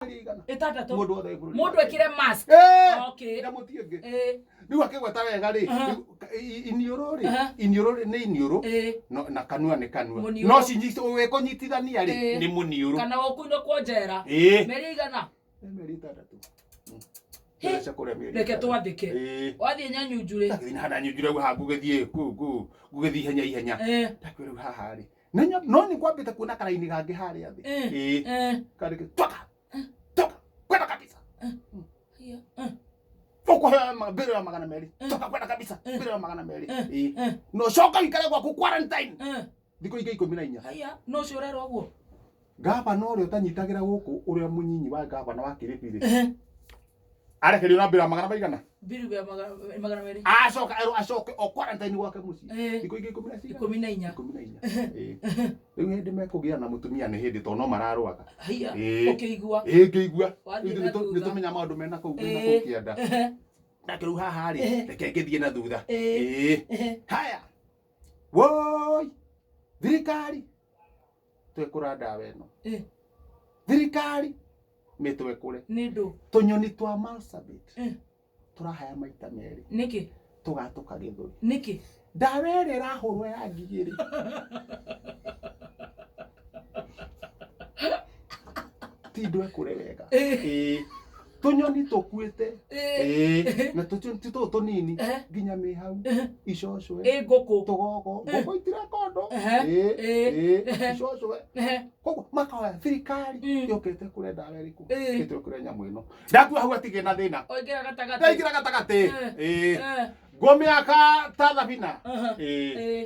mĩeri igana Ĩtandatũ. mũndũ wothe bũrũri Mũndũ ekire mask. Okay. na mũtiĩngĩ Eh. rĩu akĩgweta wega rĩ iniũrũ rĩ iniũrũ nĩ iniũrũ na kanua nĩ kanua no wĩkũnyitithania rĩ nĩ mũniũrũ kana ũkuinĩ kwonjera mĩeri igana mĩeri ĩtandatũ reke twandĩke wathiĩ nyanyunju rĩ ndathiĩ na hana nyunju rĩu haha ngũgĩthiĩ ihenya ihenya ndakwĩra rĩu haha rĩ no nĩ kwambĩte kuona karaini gangĩ harĩa thĩ karĩkĩ toka kwenda kabisa mbere ya magana merĩ toka kwenda kabisa mbere ya magana merĩ no coka wikare gwaku quarantine thikũ ingĩ 14 haya no ũcio ũrerwo ũguo gavana ũrĩa ũtanyitagĩra gũkũ ũrĩa mũnyinyi wa gavana wa Kĩrĩbĩ rĩ arekerio na mbere ya magana maigana biru ya magana merĩ acoke o quarantine gwake mũciĩ thikũ ingĩ 14 rĩu hĩndĩ mekũgĩa na mũtumia nĩ hĩndĩ tondũ no mararũaga haya ũkĩigua ngĩigua nĩ tũmenya maũndũ mena kũu kĩanda ndake rĩu haha rĩ reke ngĩthiĩ na thutha haya woi thirikari twekũra ndawa ĩno thirikari mĩtwekũre nĩ ndũ tũnyoni twa Marsabit tũrahaya maita merĩ nĩkĩ tũgatũka gĩthũri nĩkĩ ndawa ĩrĩa ĩrahũrwo ya ngigĩ ti ndwekũre wega tũnyoni tũkuĩte na tũnyoni tũtũ tũnini nginya mĩhau icocwe ngũkũ tũgogo ngũkũ itirekondo icocwe koguo makoya thirikari yũkĩte kũrĩa ndawa ĩrĩkũ ĩtwe kũrĩa nyamũ ĩno ndakua hau atigĩ na thĩna ndaingĩra gatagatĩ ngũmĩaka ta thabina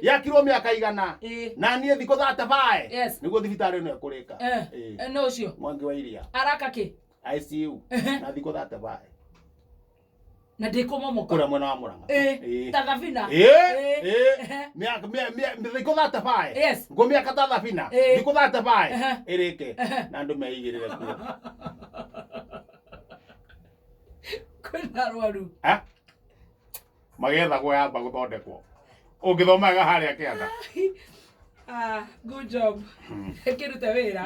yakirwo mĩaka igana na niĩ thikũ 35 nĩguo thibitarĩ ĩno ĩkũrĩka no ũcio Mwangi wa Iria araka kĩ ICU na thikũ 35 na ndĩkũmomoka kũrĩa mwena wa Mũrang'a ta thabina thikũ 35 ngũmĩaka ta thabina thikũ 35 ĩrĩke na andũ meigĩrĩre kuo kwĩna arwaru magethagwo yamba gũthondekwo ũngĩthomaga harĩa kĩanda good job kĩrute wĩra